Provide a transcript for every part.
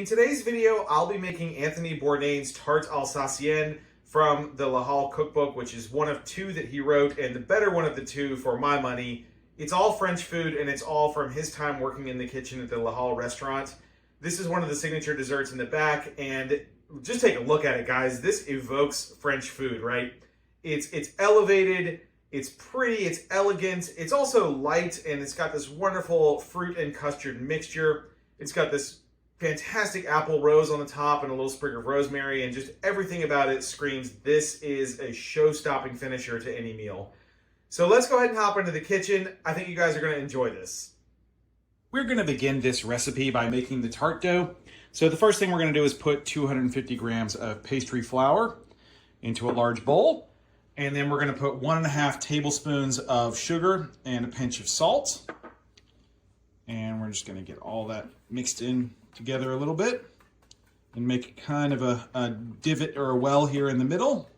In today's video, I'll be making Anthony Bourdain's Tarte Alsacienne from the La Halle Cookbook, which is one of two that he wrote, and the better one of the two for my money. It's all French food, and it's all from his time working in the kitchen at the La Halle restaurant. This is one of the signature desserts in the back, and just take a look at it, guys. This evokes French food, right? It's elevated, it's pretty, it's elegant, it's also light, and it's got this wonderful fruit and custard mixture. It's got this fantastic apple rose on the top and a little sprig of rosemary, and just everything about it screams this is a show-stopping finisher to any meal. So let's go ahead and hop into the kitchen. I think you guys are going to enjoy this. We're going to begin this recipe by making the tart dough. So the first thing we're going to do is put 250 grams of pastry flour into a large bowl. And then we're going to put 1.5 tablespoons of sugar and a pinch of salt. And we're just going to get all that mixed in together a little bit and make kind of a divot or a well here in the middle.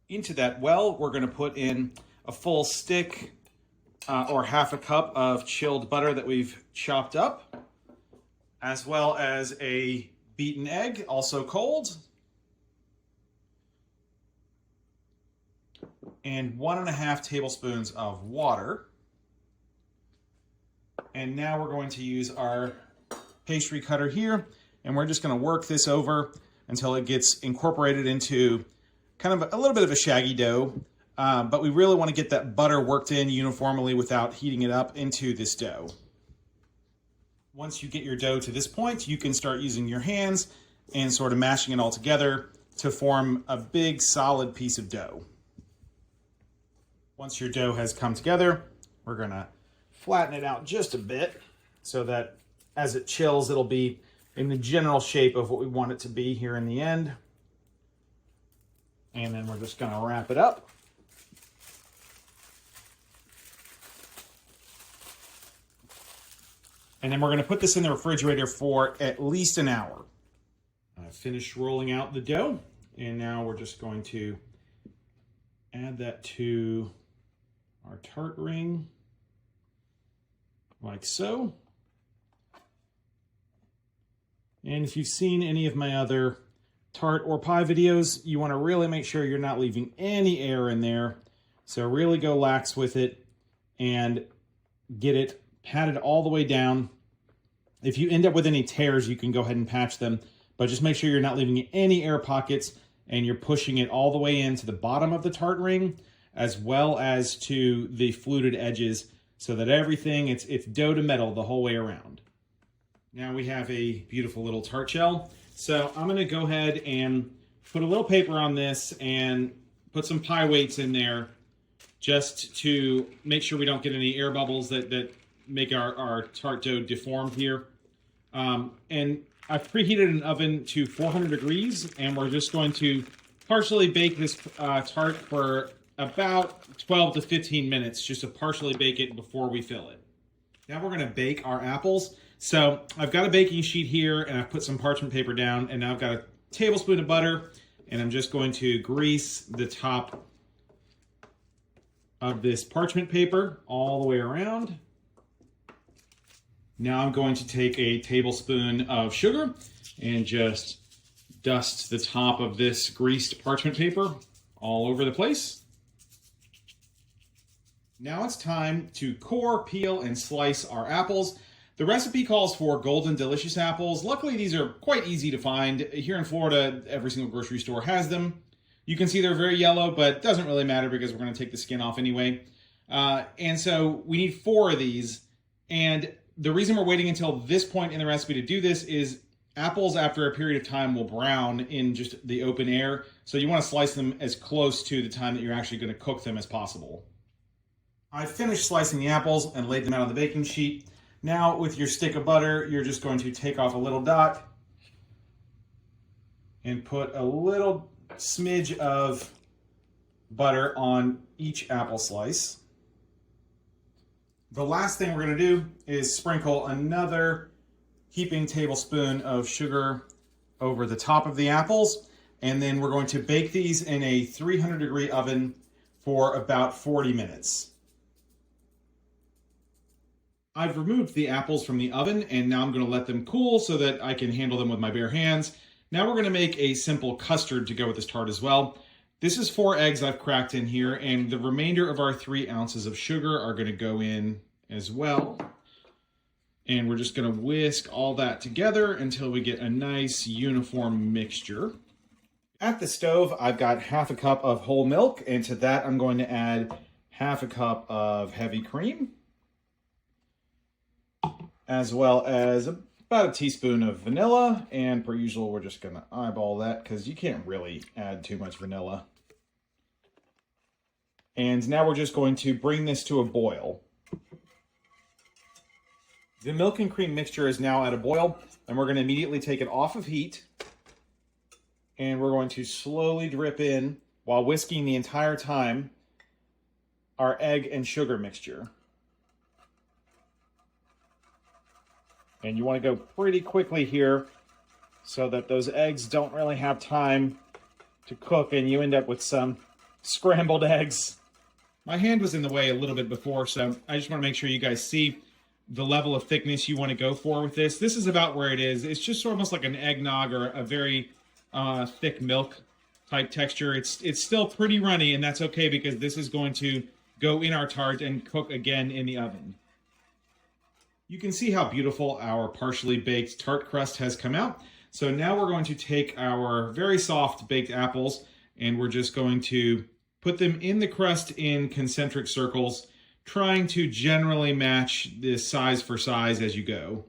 Into that well, we're going to put in a full stick or half a cup of chilled butter that we've chopped up, as well as a beaten egg, also cold, and 1.5 tablespoons of water. And now we're going to use our pastry cutter here, and we're just going to work this over until it gets incorporated into kind of a little bit of a shaggy dough. But we really want to get that butter worked in uniformly without heating it up into this dough. Once you get your dough to this point, you can start using your hands and sort of mashing it all together to form a big solid piece of dough. Once your dough has come together, we're going to flatten it out just a bit so that as it chills, it'll be in the general shape of what we want it to be here in the end. And then we're just going to wrap it up. And then we're going to put this in the refrigerator for at least an hour. I finished rolling out the dough, and now we're just going to add that to our tart ring, like so. And if you've seen any of my other tart or pie videos, you want to really make sure you're not leaving any air in there. So really go lax with it and get it patted all the way down. If you end up with any tears, you can go ahead and patch them, but just make sure you're not leaving any air pockets and you're pushing it all the way into the bottom of the tart ring, as well as to the fluted edges, so that everything, it's dough to metal the whole way around. Now we have a beautiful little tart shell. So I'm going to go ahead and put a little paper on this and put some pie weights in there just to make sure we don't get any air bubbles that make our tart dough deformed here. And I've preheated an oven to 400 degrees, and we're just going to partially bake this tart for about 12 to 15 minutes, just to partially bake it before we fill it. Now we're going to bake our apples. So I've got a baking sheet here, and I've put some parchment paper down, and now I've got a tablespoon of butter, and I'm just going to grease the top of this parchment paper all the way around. Now I'm going to take a tablespoon of sugar and just dust the top of this greased parchment paper all over the place. Now it's time to core, peel, and slice our apples. The recipe calls for golden delicious apples. Luckily, these are quite easy to find. Here in Florida, every single grocery store has them. You can see they're very yellow, but it doesn't really matter because we're going to take the skin off anyway. And so we need 4 of these. And the reason we're waiting until this point in the recipe to do this is apples, after a period of time, will brown in just the open air. So you want to slice them as close to the time that you're actually going to cook them as possible. I've finished slicing the apples and laid them out on the baking sheet. Now with your stick of butter, you're just going to take off a little dot and put a little smidge of butter on each apple slice. The last thing we're going to do is sprinkle another heaping tablespoon of sugar over the top of the apples, and then we're going to bake these in a 300-degree oven for about 40 minutes. I've removed the apples from the oven, and now I'm going to let them cool so that I can handle them with my bare hands. Now we're going to make a simple custard to go with this tart as well. This is 4 eggs I've cracked in here, and the remainder of our 3 ounces of sugar are going to go in as well. And we're just going to whisk all that together until we get a nice uniform mixture. At the stove, I've got half a cup of whole milk, and to that I'm going to add half a cup of heavy cream, as well as about a teaspoon of vanilla, and per usual, we're just gonna eyeball that because you can't really add too much vanilla. And now we're just going to bring this to a boil. The milk and cream mixture is now at a boil, and we're gonna immediately take it off of heat, and we're going to slowly drip in, while whisking the entire time, our egg and sugar mixture. And you want to go pretty quickly here so that those eggs don't really have time to cook and you end up with some scrambled eggs. My hand was in the way a little bit before, so I just want to make sure you guys see the level of thickness you want to go for with this. This is about where it is. It's just almost like an eggnog or a very thick milk type texture. It's still pretty runny, and that's okay because this is going to go in our tart and cook again in the oven. You can see how beautiful our partially baked tart crust has come out. So now we're going to take our very soft baked apples and we're just going to put them in the crust in concentric circles, trying to generally match this size for size as you go.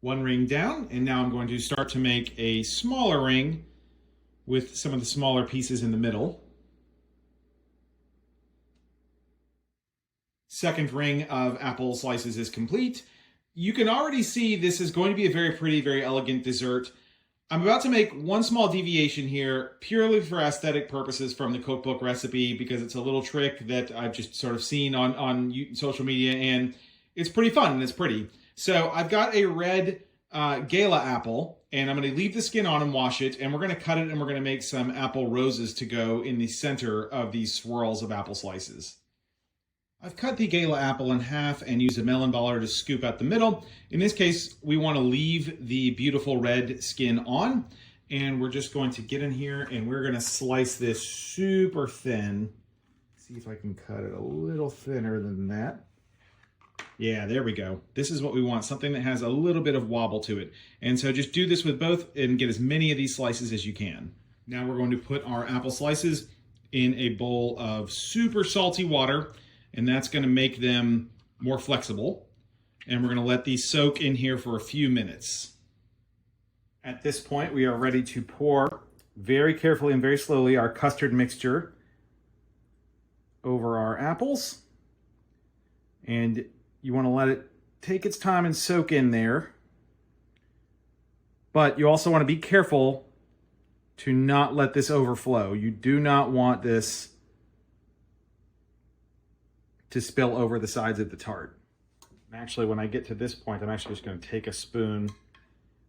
1 ring down, and now I'm going to start to make a smaller ring with some of the smaller pieces in the middle. Second ring of apple slices is complete. You can already see this is going to be a very pretty, very elegant dessert. I'm about to make one small deviation here, purely for aesthetic purposes from the cookbook recipe, because it's a little trick that I've just sort of seen on social media, and it's pretty fun and it's pretty. So I've got a red Gala apple, and I'm going to leave the skin on and wash it, and we're going to cut it, and we're going to make some apple roses to go in the center of these swirls of apple slices. I've cut the Gala apple in half and used a melon baller to scoop out the middle. In this case, we want to leave the beautiful red skin on, and we're just going to get in here and we're going to slice this super thin. See if I can cut it a little thinner than that. Yeah, there we go. This is what we want, something that has a little bit of wobble to it. And so just do this with both and get as many of these slices as you can. Now we're going to put our apple slices in a bowl of super salty water, and that's going to make them more flexible. And we're going to let these soak in here for a few minutes. At this point, we are ready to pour very carefully and very slowly our custard mixture over our apples. And you want to let it take its time and soak in there. But you also want to be careful to not let this overflow. You do not want this to spill over the sides of the tart. Actually, when I get to this point, I'm actually just going to take a spoon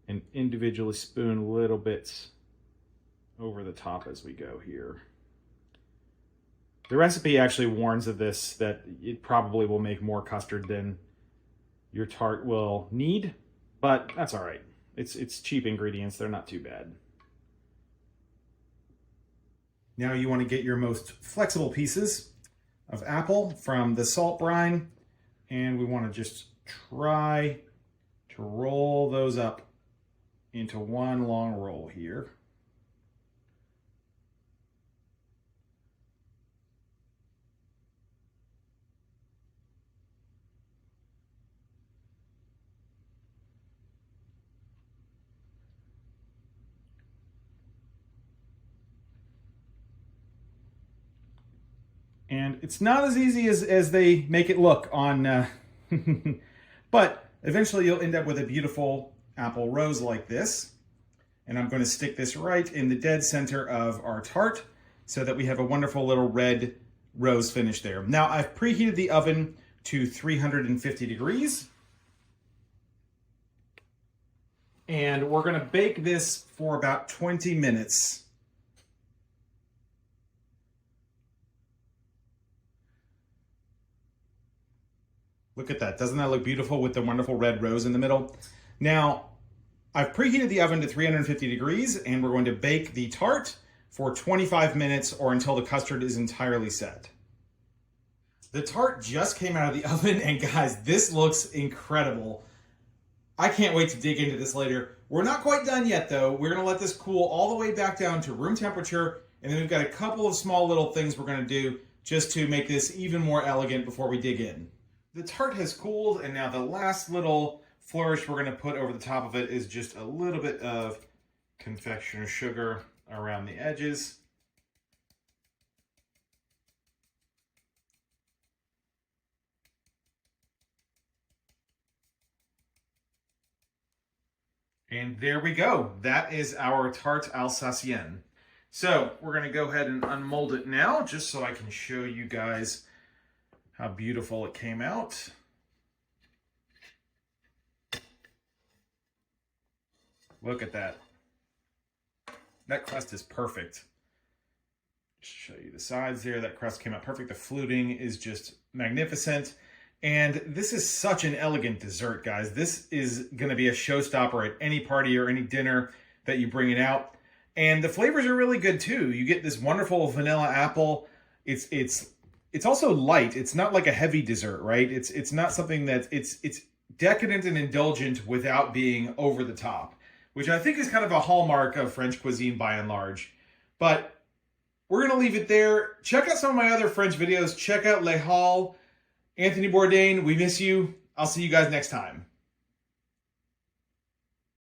and individually spoon little bits over the top as we go here. The recipe actually warns of this, that it probably will make more custard than your tart will need, but that's all right. It's cheap ingredients, they're not too bad. Now you want to get your most flexible pieces of apple from the salt brine, and we want to just try to roll those up into one long roll here. And it's not as easy as they make it look on, but eventually you'll end up with a beautiful apple rose like this. And I'm going to stick this right in the dead center of our tart so that we have a wonderful little red rose finish there. Now I've preheated the oven to 350 degrees. And we're going to bake this for about 20 minutes. Look at that. Doesn't that look beautiful with the wonderful red rose in the middle? Now, I've preheated the oven to 350 degrees, and we're going to bake the tart for 25 minutes or until the custard is entirely set. The tart just came out of the oven, and guys, this looks incredible. I can't wait to dig into this later. We're not quite done yet, though. We're going to let this cool all the way back down to room temperature, and then we've got a couple of small little things we're going to do just to make this even more elegant before we dig in. The tart has cooled, and now the last little flourish we're going to put over the top of it is just a little bit of confectioner sugar around the edges. And there we go. That is our Tarte Alsacienne. So we're going to go ahead and unmold it now, just so I can show you guys how beautiful it came out. Look at that. That crust is perfect. Just show you the sides there. That crust came out perfect. The fluting is just magnificent. And this is such an elegant dessert, guys. This is going to be a showstopper at any party or any dinner that you bring it out. And the flavors are really good too. You get this wonderful vanilla apple. It's also light. It's not like a heavy dessert, right? It's not something that it's decadent and indulgent without being over the top, which I think is kind of a hallmark of French cuisine by and large. But we're going to leave it there. Check out some of my other French videos. Check out Les Halles. Anthony Bourdain, we miss you. I'll see you guys next time.